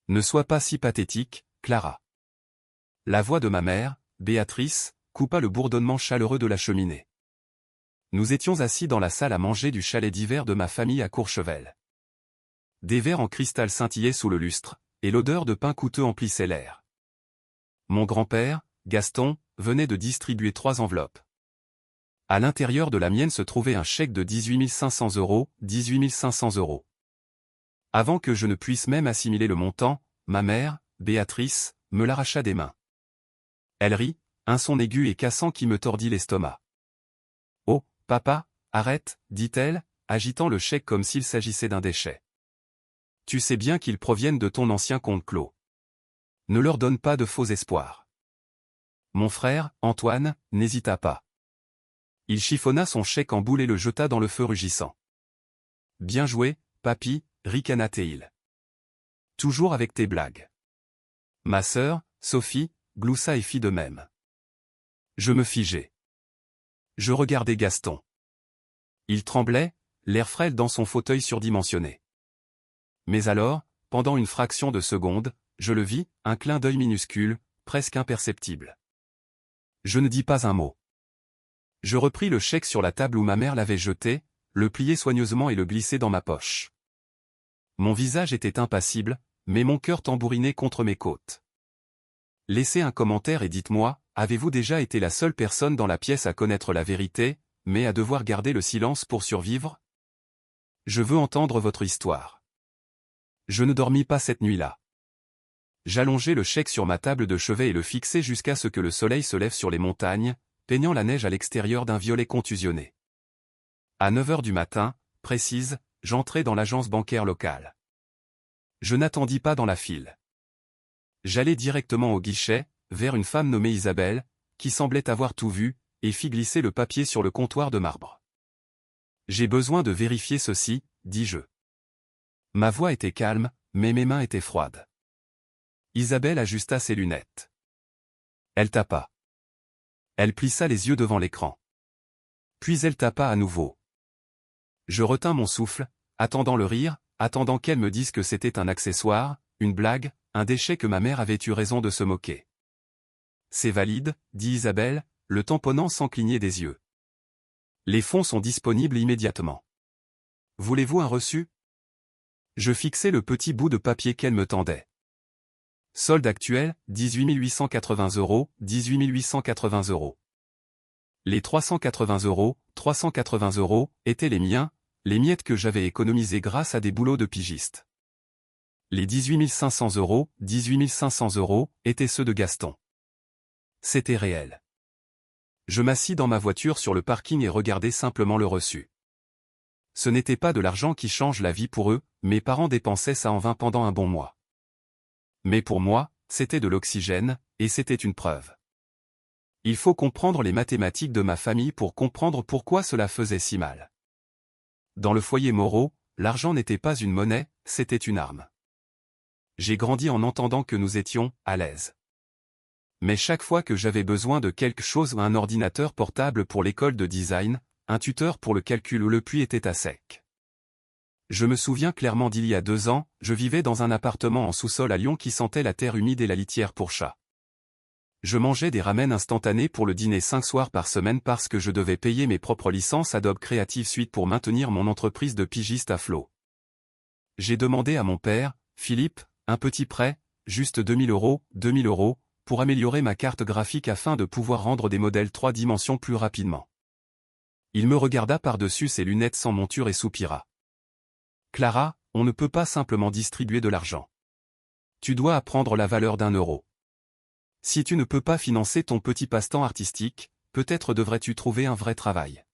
Ne sois pas si pathétique, Clara. La voix de ma mère, Béatrice, coupa le bourdonnement chaleureux de la cheminée. Nous étions assis dans la salle à manger du chalet d'hiver de ma famille à Courchevel. Des verres en cristal scintillaient sous le lustre, et l'odeur de pain coûteux emplissait l'air. Mon grand-père, Gaston, venait de distribuer 3 enveloppes. À l'intérieur de la mienne se trouvait un chèque de 18 500 €, 18 500 €. Avant que je ne puisse même assimiler le montant, ma mère, Béatrice, me l'arracha des mains. Elle rit, un son aigu et cassant qui me tordit l'estomac. « Oh, papa, arrête, dit-elle, agitant le chèque comme s'il s'agissait d'un déchet. Tu sais bien qu'ils proviennent de ton ancien compte clos. Ne leur donne pas de faux espoirs. » Mon frère, Antoine, n'hésita pas. Il chiffonna son chèque en boule et le jeta dans le feu rugissant. « Bien joué, papy, ricana-t-il. Toujours avec tes blagues. » Ma sœur, Sophie, gloussa et fit de même. Je me figeai. Je regardai Gaston. Il tremblait, l'air frêle dans son fauteuil surdimensionné. Mais alors, pendant une fraction de seconde, je le vis, un clin d'œil minuscule, presque imperceptible. Je ne dis pas un mot. Je repris le chèque sur la table où ma mère l'avait jeté, le pliai soigneusement et le glissai dans ma poche. Mon visage était impassible, mais mon cœur tambourinait contre mes côtes. Laissez un commentaire et dites-moi, avez-vous déjà été la seule personne dans la pièce à connaître la vérité, mais à devoir garder le silence pour survivre? Je veux entendre votre histoire. Je ne dormis pas cette nuit-là. J'allongeai le chèque sur ma table de chevet et le fixai jusqu'à ce que le soleil se lève sur les montagnes, peignant la neige à l'extérieur d'un violet contusionné. À 9 h du matin, précise, j'entrai dans l'agence bancaire locale. Je n'attendis pas dans la file. J'allai directement au guichet, vers une femme nommée Isabelle, qui semblait avoir tout vu, et fit glisser le papier sur le comptoir de marbre. « J'ai besoin de vérifier ceci, dis-je. » Ma voix était calme, mais mes mains étaient froides. Isabelle ajusta ses lunettes. Elle tapa. Elle plissa les yeux devant l'écran. Puis elle tapa à nouveau. Je retins mon souffle, attendant le rire, attendant qu'elle me dise que c'était un accessoire, une blague, un déchet que ma mère avait eu raison de se moquer. « C'est valide, » dit Isabelle, le tamponnant sans cligner des yeux. « Les fonds sont disponibles immédiatement. Voulez-vous un reçu ?» Je fixai le petit bout de papier qu'elle me tendait. Solde actuel, 18 880 €, 18 880 €. Les 380 €, 380 € étaient les miens, les miettes que j'avais économisées grâce à des boulots de pigiste. Les 18 500 €, 18 500 € étaient ceux de Gaston. C'était réel. Je m'assis dans ma voiture sur le parking et regardai simplement le reçu. Ce n'était pas de l'argent qui change la vie pour eux, mes parents dépensaient ça en vain pendant un bon mois. Mais pour moi, c'était de l'oxygène, et c'était une preuve. Il faut comprendre les mathématiques de ma famille pour comprendre pourquoi cela faisait si mal. Dans le foyer Moreau, l'argent n'était pas une monnaie, c'était une arme. J'ai grandi en entendant que nous étions à l'aise. Mais chaque fois que j'avais besoin de quelque chose, un ordinateur portable pour l'école de design, un tuteur pour le calcul ou le puits était à sec. Je me souviens clairement d'il y a 2 ans, je vivais dans un appartement en sous-sol à Lyon qui sentait la terre humide et la litière pour chat. Je mangeais des ramen instantanés pour le dîner 5 soirs par semaine parce que je devais payer mes propres licences Adobe Creative Suite pour maintenir mon entreprise de pigiste à flot. J'ai demandé à mon père, Philippe, un petit prêt, juste 2000 €, 2000 €, pour améliorer ma carte graphique afin de pouvoir rendre des modèles 3 dimensions plus rapidement. Il me regarda par-dessus ses lunettes sans monture et soupira. « Clara, on ne peut pas simplement distribuer de l'argent. Tu dois apprendre la valeur d'1 euro. Si tu ne peux pas financer ton petit passe-temps artistique, peut-être devrais-tu trouver un vrai travail. »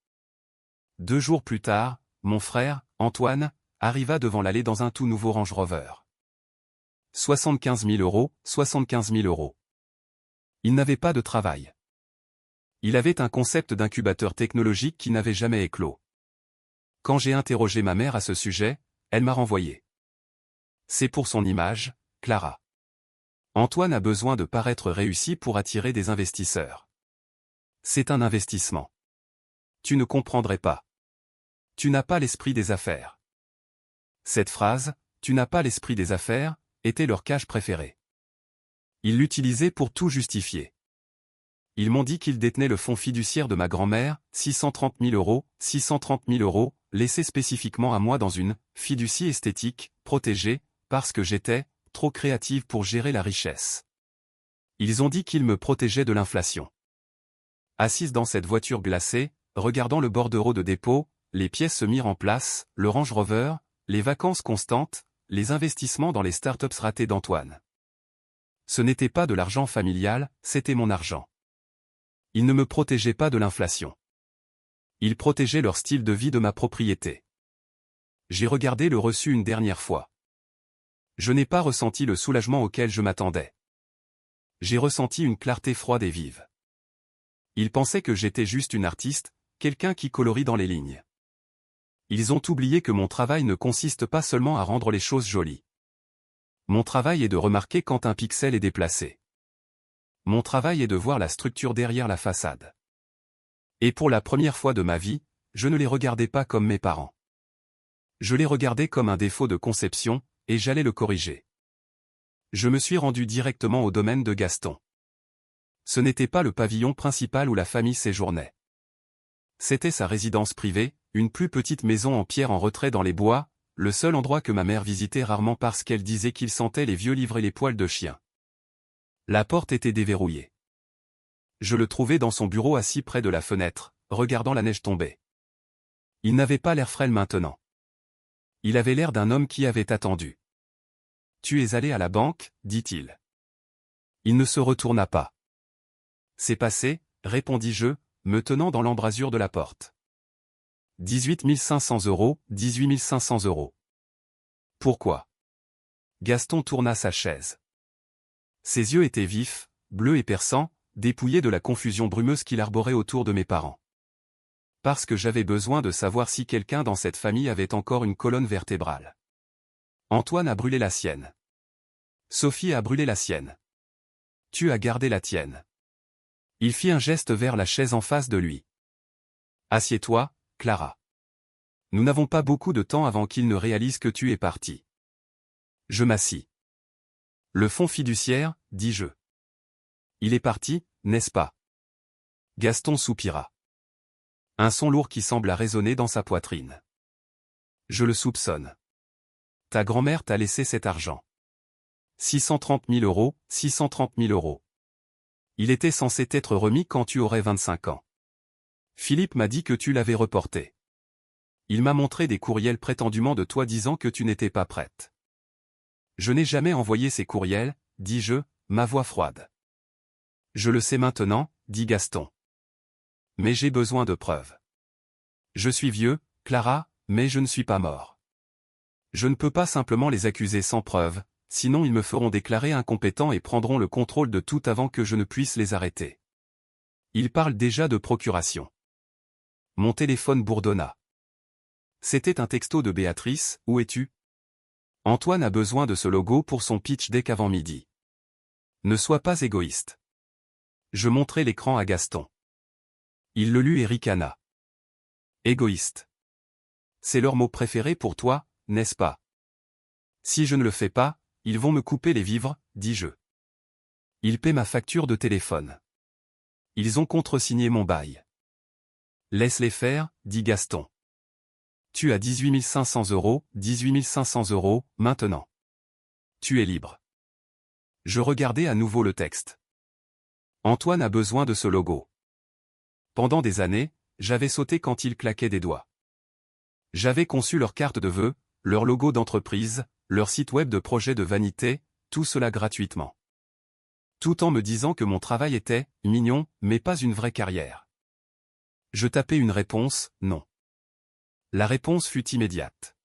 2 jours plus tard, mon frère, Antoine, arriva devant l'allée dans un tout nouveau Range Rover. 75 000 €, 75 000 €. Il n'avait pas de travail. Il avait un concept d'incubateur technologique qui n'avait jamais éclos. Quand j'ai interrogé ma mère à ce sujet, elle m'a renvoyé. C'est pour son image, Clara. Antoine a besoin de paraître réussi pour attirer des investisseurs. C'est un investissement. Tu ne comprendrais pas. Tu n'as pas l'esprit des affaires. Cette phrase, tu n'as pas l'esprit des affaires, était leur cage préférée. Ils l'utilisaient pour tout justifier. Ils m'ont dit qu'ils détenaient le fonds fiduciaire de ma grand-mère, 630 000 €, 630 000 €, laissés spécifiquement à moi dans une fiducie esthétique, protégée, parce que j'étais trop créative pour gérer la richesse. Ils ont dit qu'ils me protégeaient de l'inflation. Assise dans cette voiture glacée, regardant le bordereau de dépôt, les pièces se mirent en place, le Range Rover, les vacances constantes, les investissements dans les startups ratés d'Antoine. Ce n'était pas de l'argent familial, c'était mon argent. Ils ne me protégeaient pas de l'inflation. Ils protégeaient leur style de vie de ma propriété. J'ai regardé le reçu une dernière fois. Je n'ai pas ressenti le soulagement auquel je m'attendais. J'ai ressenti une clarté froide et vive. Ils pensaient que j'étais juste une artiste, quelqu'un qui colorie dans les lignes. Ils ont oublié que mon travail ne consiste pas seulement à rendre les choses jolies. Mon travail est de remarquer quand un pixel est déplacé. Mon travail est de voir la structure derrière la façade. Et pour la première fois de ma vie, je ne les regardais pas comme mes parents. Je les regardais comme un défaut de conception, et j'allais le corriger. Je me suis rendu directement au domaine de Gaston. Ce n'était pas le pavillon principal où la famille séjournait. C'était sa résidence privée, une plus petite maison en pierre en retrait dans les bois, le seul endroit que ma mère visitait rarement parce qu'elle disait qu'il sentait les vieux livres et les poils de chien. La porte était déverrouillée. Je le trouvais dans son bureau assis près de la fenêtre, regardant la neige tomber. Il n'avait pas l'air frêle maintenant. Il avait l'air d'un homme qui avait attendu. « Tu es allé à la banque ?» dit-il. Il ne se retourna pas. « C'est passé » répondis-je, me tenant dans l'embrasure de la porte. 18 500 €, 18 500 €. Pourquoi? Gaston tourna sa chaise. Ses yeux étaient vifs, bleus et perçants, dépouillés de la confusion brumeuse qu'il arborait autour de mes parents. Parce que j'avais besoin de savoir si quelqu'un dans cette famille avait encore une colonne vertébrale. Antoine a brûlé la sienne. Sophie a brûlé la sienne. Tu as gardé la tienne. Il fit un geste vers la chaise en face de lui. Assieds-toi, Clara. Nous n'avons pas beaucoup de temps avant qu'il ne réalise que tu es parti. Je m'assis. Le fonds fiduciaire, dis-je. Il est parti, n'est-ce pas? Gaston soupira. Un son lourd qui sembla résonner dans sa poitrine. Je le soupçonne. Ta grand-mère t'a laissé cet argent. 630 000 €, 630 000 €. Il était censé t'être remis quand tu aurais 25 ans. Philippe m'a dit que tu l'avais reporté. Il m'a montré des courriels prétendument de toi disant que tu n'étais pas prête. Je n'ai jamais envoyé ces courriels, dis-je, ma voix froide. Je le sais maintenant, dit Gaston. Mais j'ai besoin de preuves. Je suis vieux, Clara, mais je ne suis pas mort. Je ne peux pas simplement les accuser sans preuve, sinon ils me feront déclarer incompétents et prendront le contrôle de tout avant que je ne puisse les arrêter. Ils parlent déjà de procuration. Mon téléphone bourdonna. C'était un texto de Béatrice, où es-tu? Antoine a besoin de ce logo pour son pitch deck avant midi. Ne sois pas égoïste. Je montrai l'écran à Gaston. Il le lut et ricana. Égoïste. C'est leur mot préféré pour toi, n'est-ce pas? Si je ne le fais pas, ils vont me couper les vivres, dis-je. Ils paient ma facture de téléphone. Ils ont contresigné mon bail. Laisse-les faire, dit Gaston. Tu as 18 500 €, 18 500 €, maintenant. Tu es libre. Je regardai à nouveau le texte. Antoine a besoin de ce logo. Pendant des années, j'avais sauté quand il claquait des doigts. J'avais conçu leur carte de vœux, leur logo d'entreprise, leur site web de projet de vanité, tout cela gratuitement. Tout en me disant que mon travail était mignon, mais pas une vraie carrière. Je tapais une réponse, non. La réponse fut immédiate.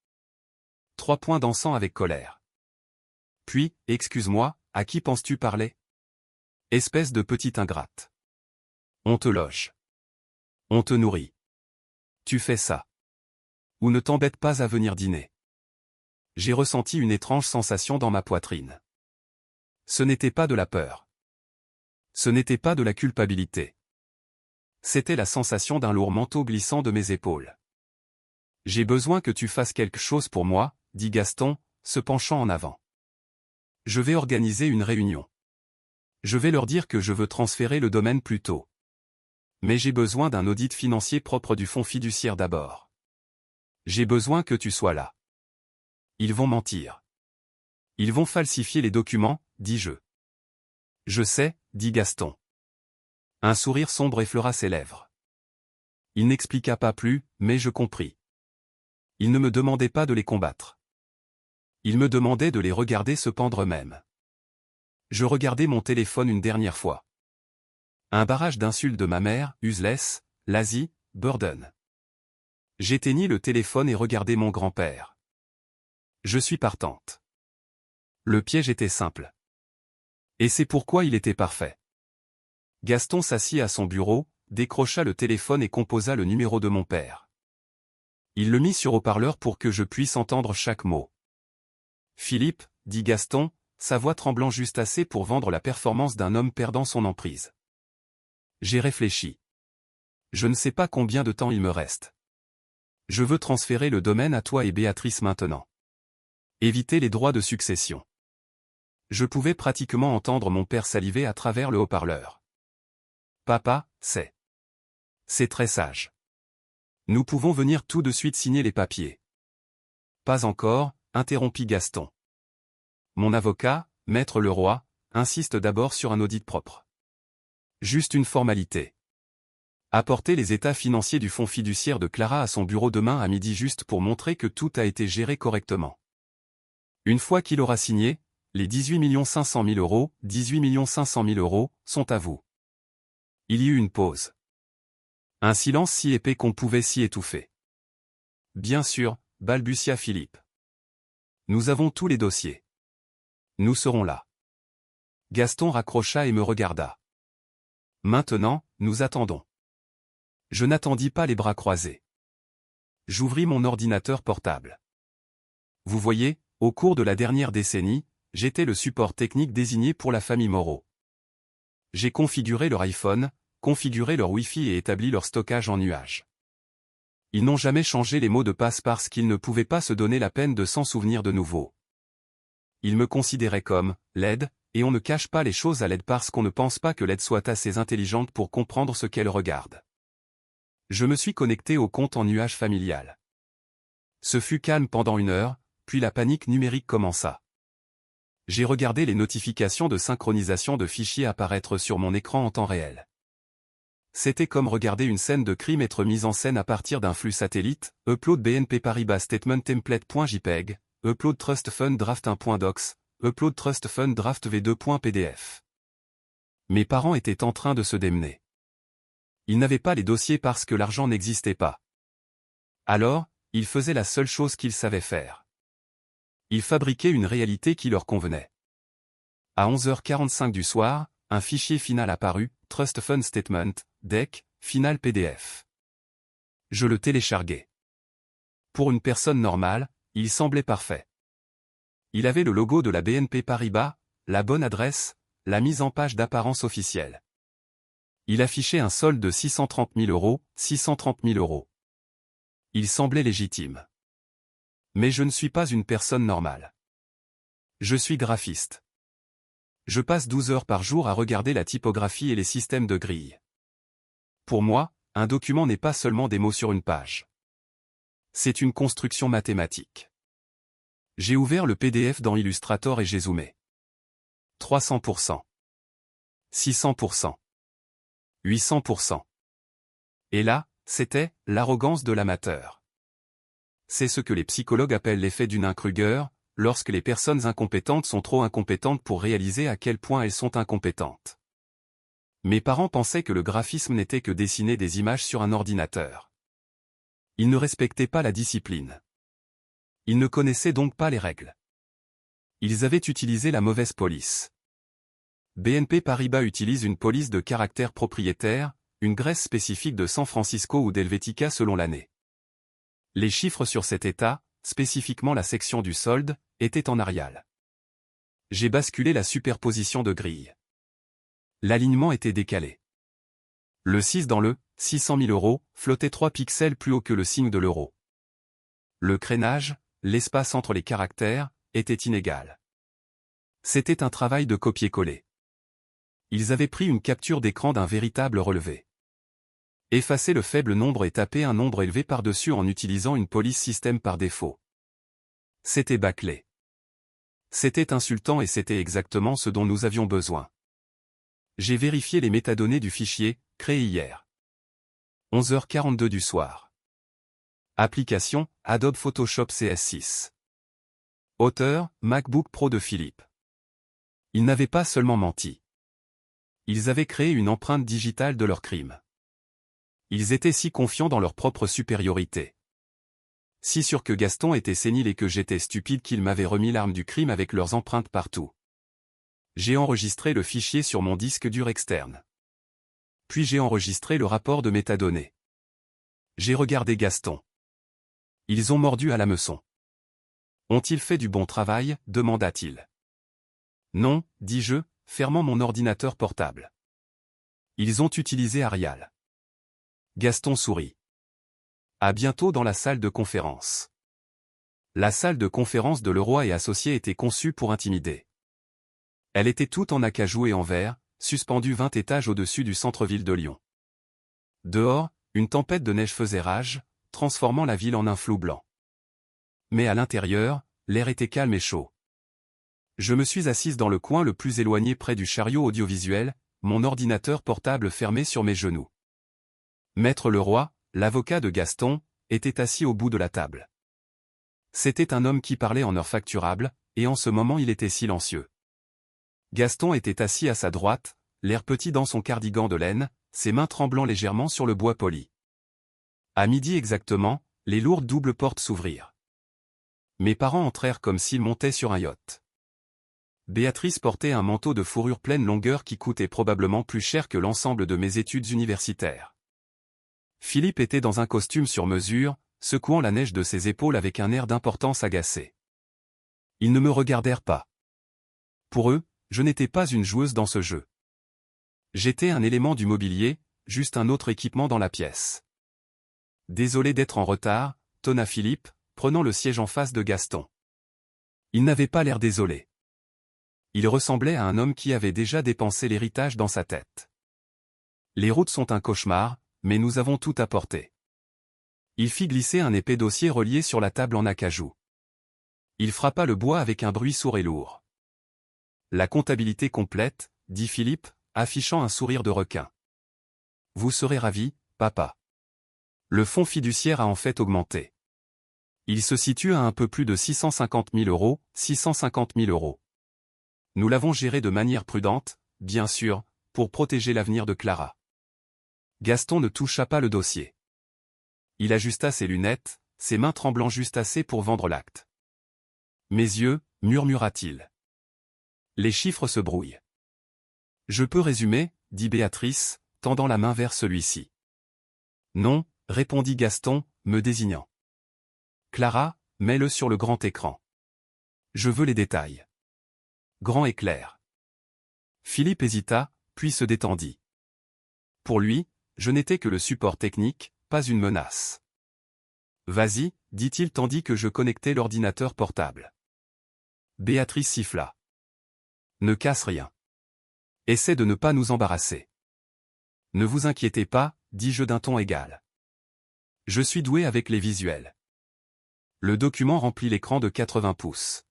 3 points dansant avec colère. Puis, excuse-moi, à qui penses-tu parler? Espèce de petite ingrate. On te loge. On te nourrit. Tu fais ça. Ou ne t'embête pas à venir dîner. J'ai ressenti une étrange sensation dans ma poitrine. Ce n'était pas de la peur. Ce n'était pas de la culpabilité. C'était la sensation d'un lourd manteau glissant de mes épaules. J'ai besoin que tu fasses quelque chose pour moi, dit Gaston, se penchant en avant. Je vais organiser une réunion. Je vais leur dire que je veux transférer le domaine plus tôt. Mais j'ai besoin d'un audit financier propre du fonds fiduciaire d'abord. J'ai besoin que tu sois là. Ils vont mentir. Ils vont falsifier les documents, dis-je. Je sais, dit Gaston. Un sourire sombre effleura ses lèvres. Il n'expliqua pas plus, mais je compris. Il ne me demandait pas de les combattre. Il me demandait de les regarder se pendre eux-mêmes. Je regardai mon téléphone une dernière fois. Un barrage d'insultes de ma mère, useless, lazy, burden. J'éteignis le téléphone et regardai mon grand-père. Je suis partante. Le piège était simple. Et c'est pourquoi il était parfait. Gaston s'assit à son bureau, décrocha le téléphone et composa le numéro de mon père. Il le mit sur haut-parleur pour que je puisse entendre chaque mot. « Philippe, » dit Gaston, sa voix tremblant juste assez pour vendre la performance d'un homme perdant son emprise. J'ai réfléchi. Je ne sais pas combien de temps il me reste. Je veux transférer le domaine à toi et Béatrice maintenant. Éviter les droits de succession. Je pouvais pratiquement entendre mon père saliver à travers le haut-parleur. Papa, c'est très sage. Nous pouvons venir tout de suite signer les papiers. Pas encore, interrompit Gaston. Mon avocat, Maître Leroy, insiste d'abord sur un audit propre. Juste une formalité. Apporter les états financiers du fonds fiduciaire de Clara à son bureau demain à midi juste pour montrer que tout a été géré correctement. Une fois qu'il aura signé, les 18 500 000 euros, 18 500 000 euros, sont à vous. Il y eut une pause. Un silence si épais qu'on pouvait s'y étouffer. Bien sûr, balbutia Philippe. Nous avons tous les dossiers. Nous serons là. Gaston raccrocha et me regarda. Maintenant, nous attendons. Je n'attendis pas les bras croisés. J'ouvris mon ordinateur portable. Vous voyez, au cours de la dernière décennie, j'étais le support technique désigné pour la famille Moreau. J'ai configuré leur iPhone, configuré leur Wi-Fi et établi leur stockage en nuage. Ils n'ont jamais changé les mots de passe parce qu'ils ne pouvaient pas se donner la peine de s'en souvenir de nouveau. Ils me considéraient comme l'aide, et on ne cache pas les choses à l'aide parce qu'on ne pense pas que l'aide soit assez intelligente pour comprendre ce qu'elle regarde. Je me suis connecté au compte en nuage familial. Ce fut calme pendant 1 heure, puis la panique numérique commença. J'ai regardé les notifications de synchronisation de fichiers apparaître sur mon écran en temps réel. C'était comme regarder une scène de crime être mise en scène à partir d'un flux satellite, upload BNP Paribas statement template.jpg, upload trust fund draft 1.docs, upload trust fund draft v2.pdf. Mes parents étaient en train de se démener. Ils n'avaient pas les dossiers parce que l'argent n'existait pas. Alors, ils faisaient la seule chose qu'ils savaient faire. Ils fabriquaient une réalité qui leur convenait. À 11h45 du soir, un fichier final apparut, Trust Fund Statement, DEC, final PDF. Je le télécharguai. Pour une personne normale, il semblait parfait. Il avait le logo de la BNP Paribas, la bonne adresse, la mise en page d'apparence officielle. Il affichait un solde de 630 000 euros, 630 000 euros. Il semblait légitime. Mais je ne suis pas une personne normale. Je suis graphiste. Je passe 12 heures par jour à regarder la typographie et les systèmes de grille. Pour moi, un document n'est pas seulement des mots sur une page. C'est une construction mathématique. J'ai ouvert le PDF dans Illustrator et j'ai zoomé. 300%. 600%. 800%. Et là, c'était l'arrogance de l'amateur. C'est ce que les psychologues appellent l'effet du Dunning-Kruger, lorsque les personnes incompétentes sont trop incompétentes pour réaliser à quel point elles sont incompétentes. Mes parents pensaient que le graphisme n'était que dessiner des images sur un ordinateur. Ils ne respectaient pas la discipline. Ils ne connaissaient donc pas les règles. Ils avaient utilisé la mauvaise police. BNP Paribas utilise une police de caractère propriétaire, une graisse spécifique de San Francisco ou d'Helvetica selon l'année. Les chiffres sur cet état, spécifiquement la section du solde, étaient en arial. J'ai basculé la superposition de grilles. L'alignement était décalé. Le 6 dans le 600 000 euros flottait 3 pixels plus haut que le signe de l'euro. Le crénage, l'espace entre les caractères, était inégal. C'était un travail de copier-coller. Ils avaient pris une capture d'écran d'un véritable relevé. Effacer le faible nombre et taper un nombre élevé par-dessus en utilisant une police système par défaut. C'était bâclé. C'était insultant et c'était exactement ce dont nous avions besoin. J'ai vérifié les métadonnées du fichier, créé hier. 11h42 du soir. Application, Adobe Photoshop CS6. Auteur, MacBook Pro de Philippe. Ils n'avaient pas seulement menti. Ils avaient créé une empreinte digitale de leur crime. Ils étaient si confiants dans leur propre supériorité. Si sûrs que Gaston était sénile et que j'étais stupide qu'ils m'avaient remis l'arme du crime avec leurs empreintes partout. J'ai enregistré le fichier sur mon disque dur externe. Puis j'ai enregistré le rapport de métadonnées. J'ai regardé Gaston. Ils ont mordu à l'hameçon. Ont-ils fait du bon travail, demanda-t-il. Non, dis-je, fermant mon ordinateur portable. Ils ont utilisé Arial. Gaston sourit. À bientôt dans la salle de conférence. La salle de conférence de Leroy et Associés était conçue pour intimider. Elle était toute en acajou et en verre, suspendue 20 étages au-dessus du centre-ville de Lyon. Dehors, une tempête de neige faisait rage, transformant la ville en un flou blanc. Mais à l'intérieur, l'air était calme et chaud. Je me suis assise dans le coin le plus éloigné près du chariot audiovisuel, mon ordinateur portable fermé sur mes genoux. Maître Leroy, l'avocat de Gaston, était assis au bout de la table. C'était un homme qui parlait en heures facturables, et en ce moment il était silencieux. Gaston était assis à sa droite, l'air petit dans son cardigan de laine, ses mains tremblant légèrement sur le bois poli. À midi exactement, les lourdes doubles portes s'ouvrirent. Mes parents entrèrent comme s'ils montaient sur un yacht. Béatrice portait un manteau de fourrure pleine longueur qui coûtait probablement plus cher que l'ensemble de mes études universitaires. Philippe était dans un costume sur mesure, secouant la neige de ses épaules avec un air d'importance agacé. Ils ne me regardèrent pas. Pour eux, je n'étais pas une joueuse dans ce jeu. J'étais un élément du mobilier, juste un autre équipement dans la pièce. Désolé d'être en retard, tonna Philippe, prenant le siège en face de Gaston. Il n'avait pas l'air désolé. Il ressemblait à un homme qui avait déjà dépensé l'héritage dans sa tête. Les routes sont un cauchemar, mais nous avons tout apporté. Il fit glisser un épais dossier relié sur la table en acajou. Il frappa le bois avec un bruit sourd et lourd. La comptabilité complète, dit Philippe, affichant un sourire de requin. Vous serez ravi, papa. Le fonds fiduciaire a en fait augmenté. Il se situe à un peu plus de 650 000 euros, 650 000 euros. Nous l'avons géré de manière prudente, bien sûr, pour protéger l'avenir de Clara. Gaston ne toucha pas le dossier. Il ajusta ses lunettes, ses mains tremblant juste assez pour vendre l'acte. Mes yeux, murmura-t-il. Les chiffres se brouillent. Je peux résumer, dit Béatrice, tendant la main vers celui-ci. Non, répondit Gaston, me désignant. Clara, mets-le sur le grand écran. Je veux les détails. Grand et clair. Philippe hésita, puis se détendit. Pour lui, je n'étais que le support technique, pas une menace. Vas-y, dit-il tandis que je connectais l'ordinateur portable. Béatrice siffla. Ne casse rien. Essaie de ne pas nous embarrasser. Ne vous inquiétez pas, dis-je d'un ton égal. Je suis doué avec les visuels. Le document remplit l'écran de 80 pouces.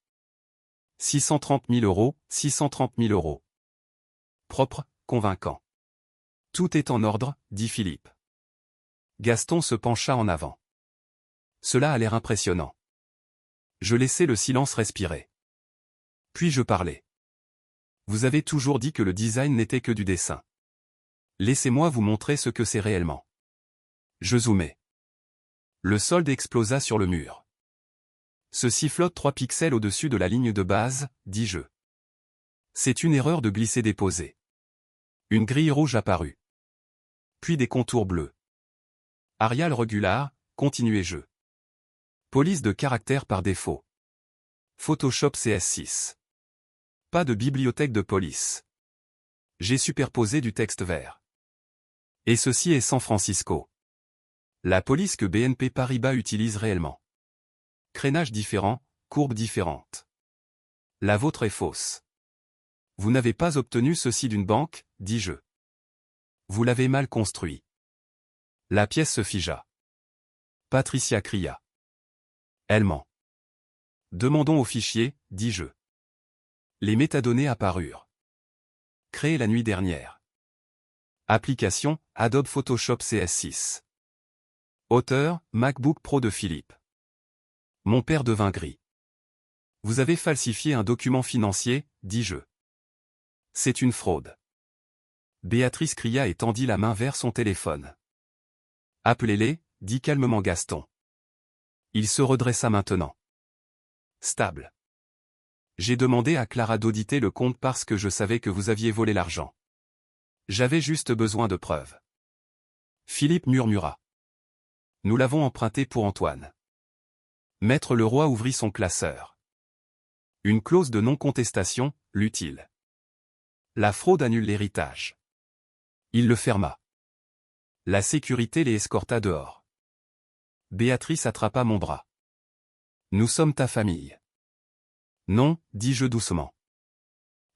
630 000 euros, 630 000 euros. Propre, convaincant. Tout est en ordre, dit Philippe. Gaston se pencha en avant. Cela a l'air impressionnant. Je laissai le silence respirer. Puis je parlais. Vous avez toujours dit que le design n'était que du dessin. Laissez-moi vous montrer ce que c'est réellement. Je zoomai. Le solde explosa sur le mur. Ceci flotte 3 pixels au-dessus de la ligne de base, dis-je. C'est une erreur de glisser-déposer. Une grille rouge apparut. Puis des contours bleus. Arial Regular, continuai-je. Police de caractère par défaut. Photoshop CS6. Pas de bibliothèque de police. J'ai superposé du texte vert. Et ceci est San Francisco. La police que BNP Paribas utilise réellement. Crénage différent, courbe différente. La vôtre est fausse. Vous n'avez pas obtenu ceci d'une banque, dis-je. Vous l'avez mal construit. La pièce se figea. Patricia cria. Elle ment. Demandons au fichier, dis-je. Les métadonnées apparurent. Créé la nuit dernière. Application, Adobe Photoshop CS6. Auteur, MacBook Pro de Philippe. Mon père devint gris. Vous avez falsifié un document financier, dis-je. C'est une fraude. Béatrice cria et tendit la main vers son téléphone. Appelez-les, dit calmement Gaston. Il se redressa maintenant. Stable. J'ai demandé à Clara d'auditer le compte parce que je savais que vous aviez volé l'argent. J'avais juste besoin de preuves. Philippe murmura. Nous l'avons emprunté pour Antoine. Maître Leroy ouvrit son classeur. Une clause de non-contestation, lut-il. La fraude annule l'héritage. Il le ferma. La sécurité les escorta dehors. Béatrice attrapa mon bras. Nous sommes ta famille. Non, dis-je doucement.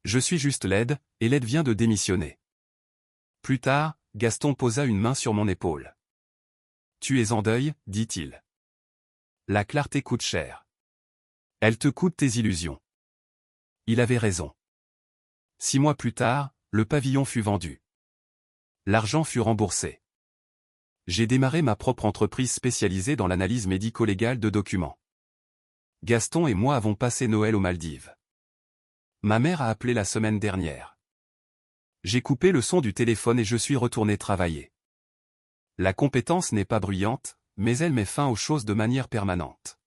Je suis juste l'aide, et l'aide vient de démissionner. Plus tard, Gaston posa une main sur mon épaule. Tu es en deuil, dit-il. La clarté coûte cher. Elle te coûte tes illusions. Il avait raison. 6 mois plus tard, le pavillon fut vendu. L'argent fut remboursé. J'ai démarré ma propre entreprise spécialisée dans l'analyse médico-légale de documents. Gaston et moi avons passé Noël aux Maldives. Ma mère a appelé la semaine dernière. J'ai coupé le son du téléphone et je suis retourné travailler. La compétence n'est pas bruyante, mais elle met fin aux choses de manière permanente.